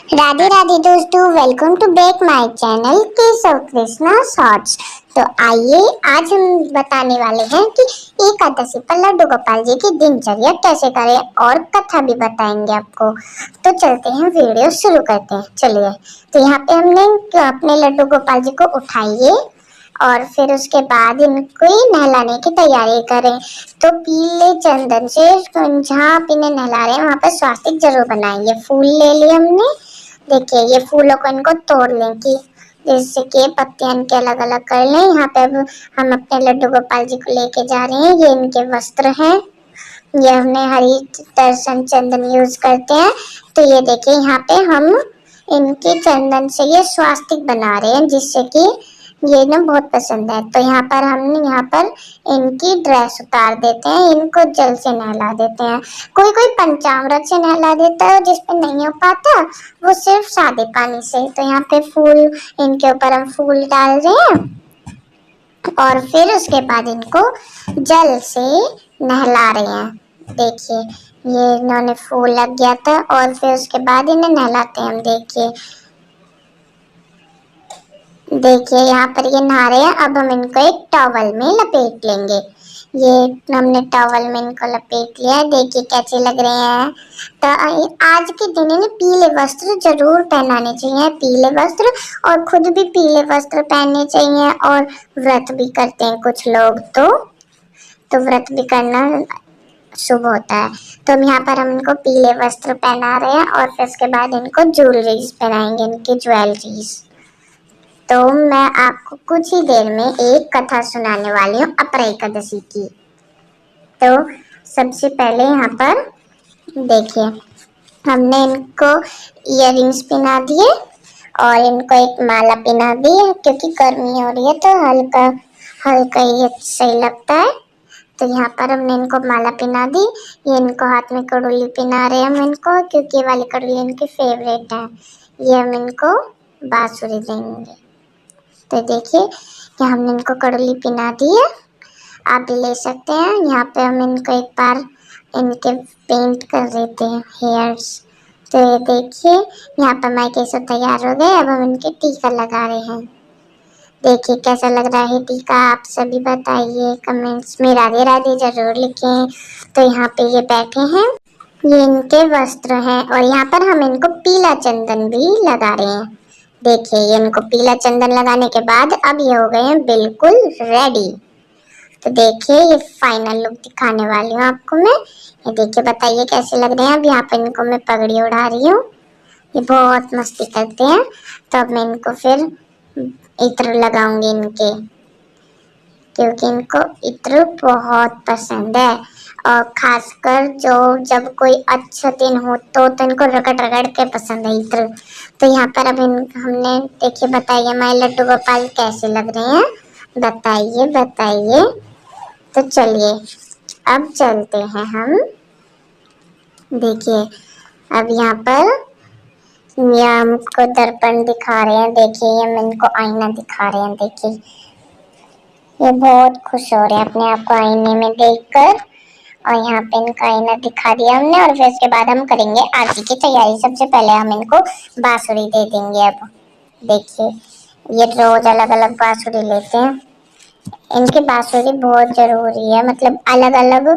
राधे राधे दोस्तों, welcome to back my channel Keshav Krishna shorts. तो आइए आज हम बताने वाले हैं कि एकादशी पर लड्डू गोपाल जी की दिनचर्या कैसे करें और कथा भी बताएंगे आपको। तो चलते हैं, वीडियो शुरू करते हैं। चलिए, तो यहाँ पे हमने अपने लड्डू गोपाल जी को उठाइए और फिर उसके बाद इनको नहलाने की तैयारी करें। तो पीले चंदन से जहाँ आप इन्हें नहला रहे हैं वहाँ पर स्वास्तिक जरूर बनाएंगे। फूल ले लिए हमने, देखिए ये फूलों को इनको तोड़ लें कि जैसे कि पत्तियां इनके अलग अलग कर लें। यहाँ पे अब हम अपने लड्डू गोपाल जी को लेके जा रहे हैं। ये इनके वस्त्र हैं, ये हमने हरी दर्शन चंदन यूज करते हैं। तो ये देखिए यहाँ पे हम इनके चंदन से ये स्वास्तिक बना रहे हैं, जिससे कि ये ना बहुत पसंद है। तो यहाँ पर हमने यहाँ पर इनकी ड्रेस उतार देते हैं, इनको जल से नहला देते हैं। कोई कोई पंचामृत से नहला देता है, जिसपे नहीं हो पाता वो सिर्फ सादे पानी से। तो यहाँ पे फूल, इनके ऊपर हम फूल डाल रहे हैं और फिर उसके बाद इनको जल से नहला रहे हैं। देखिए ये इन्होंने फूल लग गया था और फिर उसके बाद इन्हें नहलाते हैं हम। देखिए यहाँ पर ये नहा रहे हैं। अब हम इनको एक टॉवल में लपेट लेंगे। ये हमने टॉवल में इनको लपेट लिया है, देखिए कैसे लग रहे हैं। तो आज के दिन इन्हें पीले वस्त्र जरूर पहनाने चाहिए, पीले वस्त्र, और खुद भी पीले वस्त्र पहनने चाहिए। और व्रत भी करते हैं कुछ लोग, तो व्रत भी करना शुभ होता है। तो हम यहाँ पर हम इनको पीले वस्त्र पहना रहे हैं और फिर उसके बाद इनको ज्वेलरीज पहनाएंगे, इनकी ज्वेलरीज। तो मैं आपको कुछ ही देर में एक कथा सुनाने वाली हूँ अपरा एकादशी की। तो सबसे पहले यहाँ पर देखिए हमने इनको इयररिंग्स पहना दिए और इनको एक माला पहना दी है, क्योंकि गर्मी हो रही है तो हल्का हल्का ये सही लगता है। तो यहाँ पर हमने इनको माला पहना दी। ये इनको हाथ में कड़ोली पहना रहे हैं हम इनको, क्योंकि ये वाली कड़ोली इनकी फेवरेट है। ये हम इनको बांसुरी देंगे। तो देखिए कि हमने इनको कड़ोली पहना दी है, आप भी ले सकते हैं। यहाँ पे हम इनको एक बार इनके पेंट कर देते हैं हेयर्स। तो ये देखिए यहाँ पर हमारे केसव तैयार हो गए। अब हम इनके टीका लगा रहे हैं। देखिए कैसा लग रहा है टीका, आप सभी बताइए कमेंट्स में राधे राधे जरूर लिखें। तो यहाँ पे ये बैठे हैं, ये इनके वस्त्र हैं और यहाँ पर हम इनको पीला चंदन भी लगा रहे हैं। देखिए ये इनको पीला चंदन लगाने के बाद अब ये हो गए हैं बिल्कुल रेडी। तो देखिए ये फाइनल लुक दिखाने वाली हूँ आपको मैं। ये देखिए बताइए कैसे लग रहे हैं। अब यहाँ पे इनको मैं पगड़ी उड़ा रही हूँ, ये बहुत मस्ती करते हैं। तो अब मैं इनको फिर इत्र लगाऊंगी इनके, क्योंकि इनको इत्र बहुत पसंद है। और खासकर जो जब कोई अच्छा दिन हो तो इनको रगड़ रगड़ के पसंद है इत्र। तो यहाँ पर अब हमने देखिए, बताइए हमारे लड्डू गोपाल कैसे लग रहे हैं, बताइए बताइए। तो चलिए अब चलते हैं हम। देखिए अब यहाँ पर ये हमको दर्पण दिखा रहे हैं। देखिए ये हम इनको आईना दिखा रहे हैं। देखिए ये बहुत खुश हो रहे हैं अपने आप को आईने में देखकर। और यहाँ पे इनका आईना दिखा दिया हमने और फिर उसके बाद हम करेंगे आरती की तैयारी। सबसे पहले हम इनको बांसुरी दे देंगे। अब देखिए ये रोज अलग अलग बांसुरी लेते हैं, इनकी बांसुरी बहुत जरूरी है, मतलब अलग अलग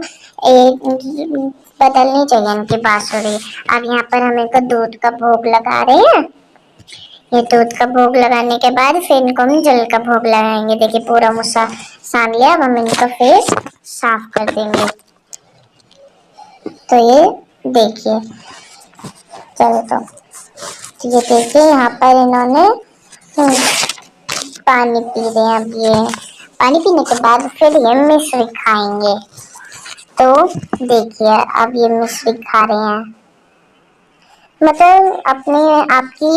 बदलनी चाहिए इनकी बांसुरी। अब यहाँ पर हम इनको दूध का भोग लगा रहे हैं। ये दूध का भोग लगाने के बाद फिर इनको हम जल का भोग लगाएंगे। देखिए पूरा मुस्सा सान लिया। अब हम इनका फेस साफ कर देंगे। तो ये देखिए, चलो तो ये देखिए यहाँ पर इन्होंने पानी पी रहे हैं। अब ये पानी पीने के बाद फिर ये मिश्री खाएंगे। तो देखिए अब ये मिश्री खा रहे हैं, मतलब अपने आपकी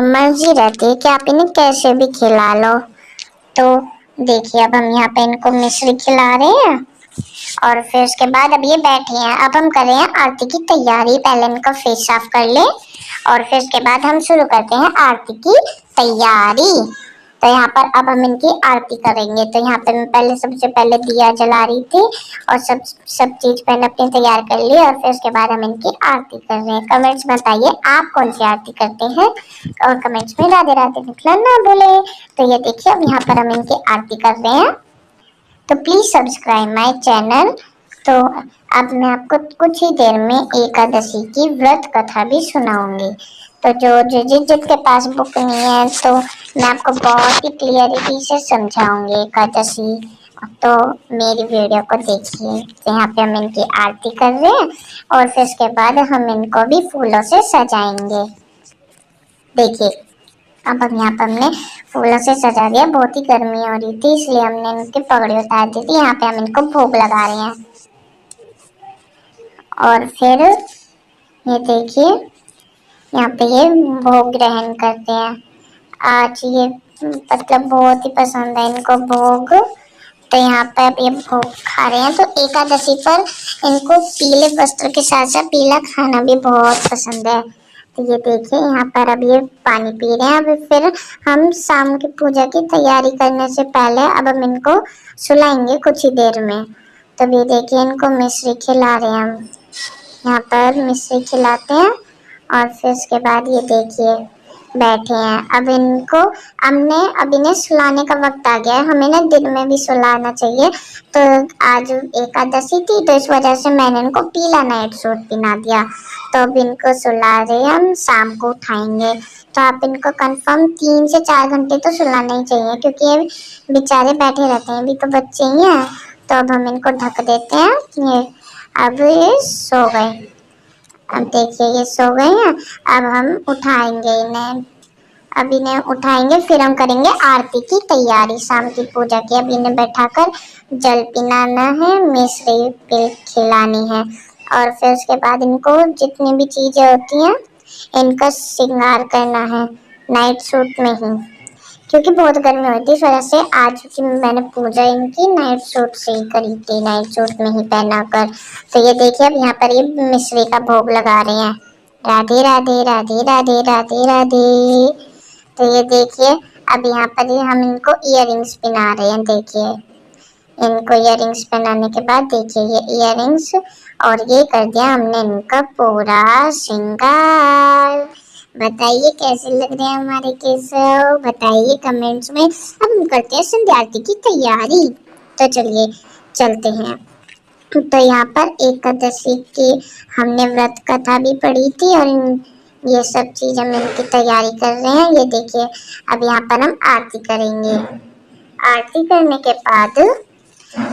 मर्जी रहती है कि आप इन्हें कैसे भी खिला लो। तो देखिए अब हम यहाँ पे इनको मिश्री खिला रहे हैं और फिर उसके बाद अब ये बैठे हैं। अब हम कर रहे हैं आरती की तैयारी। पहले इनका फेस साफ कर ले और फिर उसके बाद हम शुरू करते हैं आरती की तैयारी। तो यहाँ पर अब हम इनकी आरती करेंगे। तो यहाँ पे मैं पहले सबसे पहले दिया जला रही थी और सब चीज पहले अपनी तैयार कर ली और फिर उसके बाद हम इनकी आरती कर रहे हैं। कमेंट्स बताइए आप कौन सी आरती करते हैं और कमेंट्स में राधे राधे लिखना ना भूले। तो ये देखिए अब यहाँ पर हम इनकी आरती कर रहे हैं। तो प्लीज सब्सक्राइब माय चैनल। तो अब मैं आपको कुछ ही देर में एकादशी की व्रत कथा भी सुनाऊंगी। तो जो जिसके पास बुक नहीं है तो मैं आपको बहुत ही क्लियरिटी से समझाऊंगी एकादशी। तो मेरी वीडियो को देखिए। तो यहाँ पे हम इनकी आरती कर रहे हैं और फिर उसके बाद हम इनको भी फूलों से सजाएंगे। देखिए अब हम यहाँ पर हमने फूलों से सजा दिया। बहुत ही गर्मी हो रही थी इसलिए हमने इनकी पगड़ी उतार दी थी। यहाँ पे हम इनको भोग लगा रहे हैं और फिर ये देखिए यहाँ पे ये भोग ग्रहण करते हैं। आज ये मतलब बहुत ही पसंद है इनको भोग। तो यहाँ पे अब ये भोग खा रहे हैं। तो एकादशी पर इनको पीले वस्त्र के साथ साथ पीला खाना भी बहुत पसंद है। तो ये देखिए यहाँ पर अब ये पानी पी रहे हैं। अब फिर हम शाम की पूजा की तैयारी करने से पहले अब हम इनको सुलाएंगे कुछ ही देर में। तो ये देखिए इनको मिश्री खिला रहे हैं हम। यहाँ पर मिश्री खिलाते हैं और फिर उसके बाद ये देखिए बैठे हैं। अब इनको हमने अब इन्हें सुलाने का वक्त आ गया है। हमें ना दिन में भी सुलाना चाहिए। तो आज एकादशी थी तो इस वजह से मैंने इनको पीला नाइट सूट पहना दिया। तो अब इनको सुला रहे हैं हम, शाम को उठाएंगे। तो आप इनको कंफर्म 3 से 4 घंटे तो सुलाना ही चाहिए क्योंकि ये बेचारे बैठे रहते हैं, अभी तो बच्चे ही हैं। तो अब हम इनको ढक देते हैं। ये अब ये सो गए। अब देखिए ये सो गए हैं। अब हम उठाएंगे इन्हें। अब इन्हें उठाएंगे फिर हम करेंगे आरती की तैयारी शाम की पूजा की। अब इन्हें बैठाकर जल पिलाना है, मिश्री खिलानी है और फिर उसके बाद इनको जितनी भी चीजें होती हैं इनका श्रृंगार करना है नाइट सूट में ही, क्योंकि बहुत गर्मी होती है इस वजह से आज की मैंने पूजा इनकी नाइट सूट से ही करी थी, नाइट सूट में ही पहना कर। तो ये देखिए अब यहाँ पर ये मिश्री का भोग लगा रहे हैं। राधे राधे राधे राधे राधे राधे। तो ये देखिए अब यहाँ पर ये हम इनको इयररिंग्स पहना रहे हैं। देखिए इनको इयररिंग्स पहनाने के बाद देखिए ये इयररिंग्स और ये कर दिया हमने इनका पूरा श्रृंगार। बताइए कैसे लग रहे हैं हमारे केशव, बताइए कमेंट्स में। अब हम करते हैं संध्या आरती की तैयारी। तो चलिए चलते हैं। तो यहाँ पर एकादशी की हमने व्रत कथा भी पढ़ी थी और ये सब चीज हम इनकी तैयारी कर रहे हैं। ये देखिए अब यहाँ पर हम आरती करेंगे। आरती करने के बाद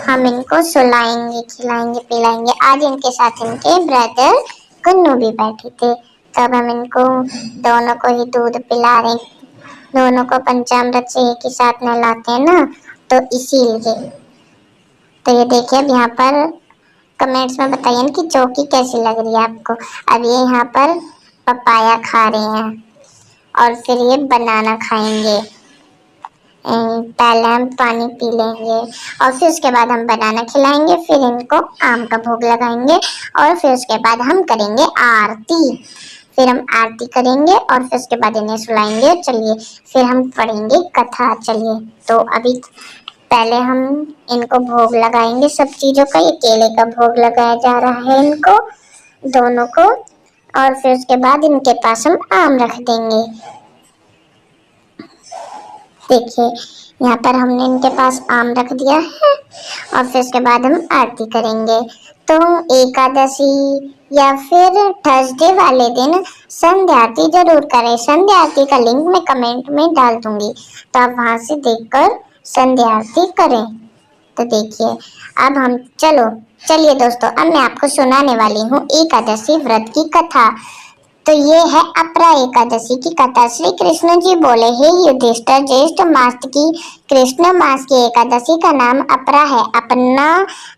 हम इनको सुलाएंगे, खिलाएंगे, पिलाएंगे। आज इनके साथ इनके ब्रदर कन्नू भी बैठे थे। तब हम इनको दोनों को ही दूध पिला रहे, दोनों को पंचामृत से एक ही साथ नहलाते हैं ना, तो इसीलिए। तो ये देखिए अब यहाँ पर कमेंट्स में बताइए कि चौकी कैसी लग रही है आपको। अब ये यहाँ पर पपाया खा रहे हैं और फिर ये बनाना खाएंगे। पहले हम पानी पी लेंगे और फिर उसके बाद हम बनाना खिलाएंगे, फिर इनको आम का भोग लगाएंगे और फिर उसके बाद हम करेंगे आरती। फिर हम आरती करेंगे और फिर उसके बाद इन्हें सुलाएंगे। चलिए फिर हम पढ़ेंगे कथा। चलिए तो अभी पहले हम इनको भोग लगाएंगे सब चीजों का। ये केले का भोग लगाया जा रहा है इनको दोनों को और फिर उसके बाद इनके पास हम आम रख देंगे। देखिए यहाँ पर हमने इनके पास आम रख दिया है और फिर उसके बाद हम आरती करेंगे। तो एकादशी या फिर थर्सडे वाले दिन संध्या आरती जरूर करें। संध्या आरती का लिंक मैं कमेंट में डाल दूंगी, तो आप वहां से देखकर संध्या आरती करें। तो देखिए अब हम चलिए दोस्तों, अब मैं आपको सुनाने वाली हूँ एकादशी व्रत की कथा। तो ये है अपरा एकादशी की कथा। श्री कृष्ण जी बोले, हे युधिष्ठिर, ज्येष्ठ मास की कृष्ण मास की एकादशी का नाम अपरा है। अपना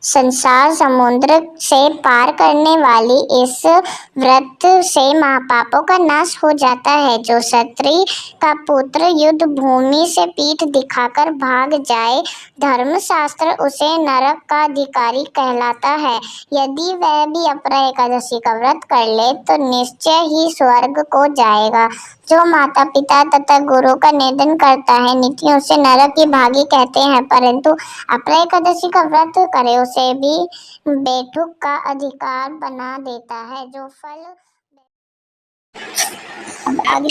संसार समुद्र से पार करने वाली इस व्रत से महापापों का नाश हो जाता है। जो क्षत्रिय का पुत्र युद्ध भूमि से पीठ दिखाकर भाग जाए, धर्मशास्त्र उसे नरक का अधिकारी कहलाता है। यदि वह भी अपरा एकादशी का व्रत कर ले तो निश्चय ही ही स्वर्ग को जाएगा। जो माता पिता तथा गुरु का निंदन करता है नित्य उसे नरक की भागी कहते हैं, परंतु अपना एकादशी का व्रत करे उसे भी बेटुक का अधिकार बना देता है। जो फल अब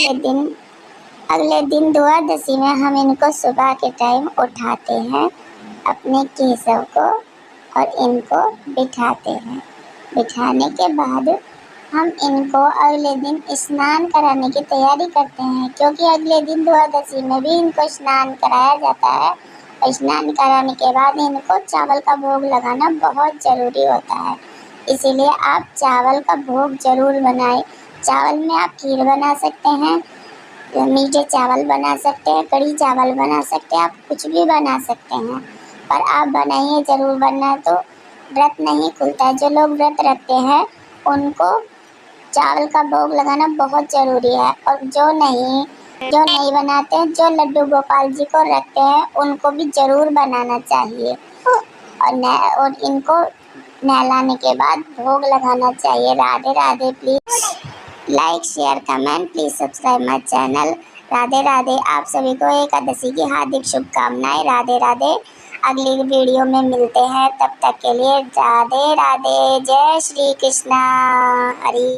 अगले दिन द्वादशी में हम इनको सुबह के टाइम उठाते हैं, अपने केशव को, और इनको बिठाते हैं। बिठाने के बाद हम इनको अगले दिन स्नान कराने की तैयारी करते हैं, क्योंकि अगले दिन द्वादशी में भी इनको स्नान कराया जाता है। और स्नान कराने के बाद इनको चावल का भोग लगाना बहुत ज़रूरी होता है, इसीलिए आप चावल का भोग ज़रूर बनाएं। चावल में आप खीर बना सकते हैं, मीठे चावल बना सकते हैं, कड़ी चावल बना सकते हैं, आप कुछ भी बना सकते हैं, पर आप बनाइए ज़रूर, वरना तो व्रत नहीं खुलता है। जो लोग व्रत रखते हैं उनको चावल का भोग लगाना बहुत ज़रूरी है, और जो नहीं बनाते हैं, जो लड्डू गोपाल जी को रखते हैं, उनको भी ज़रूर बनाना चाहिए। और इनको नहलाने के बाद भोग लगाना चाहिए। Radhe Radhe. Please like share comment, please subscribe my channel. Radhe Radhe. आप सभी को एकादशी की हार्दिक शुभकामनाएं। राधे राधे। अगली वीडियो में मिलते हैं, तब तक के लिए राधे राधे। जय श्री कृष्णा। हरि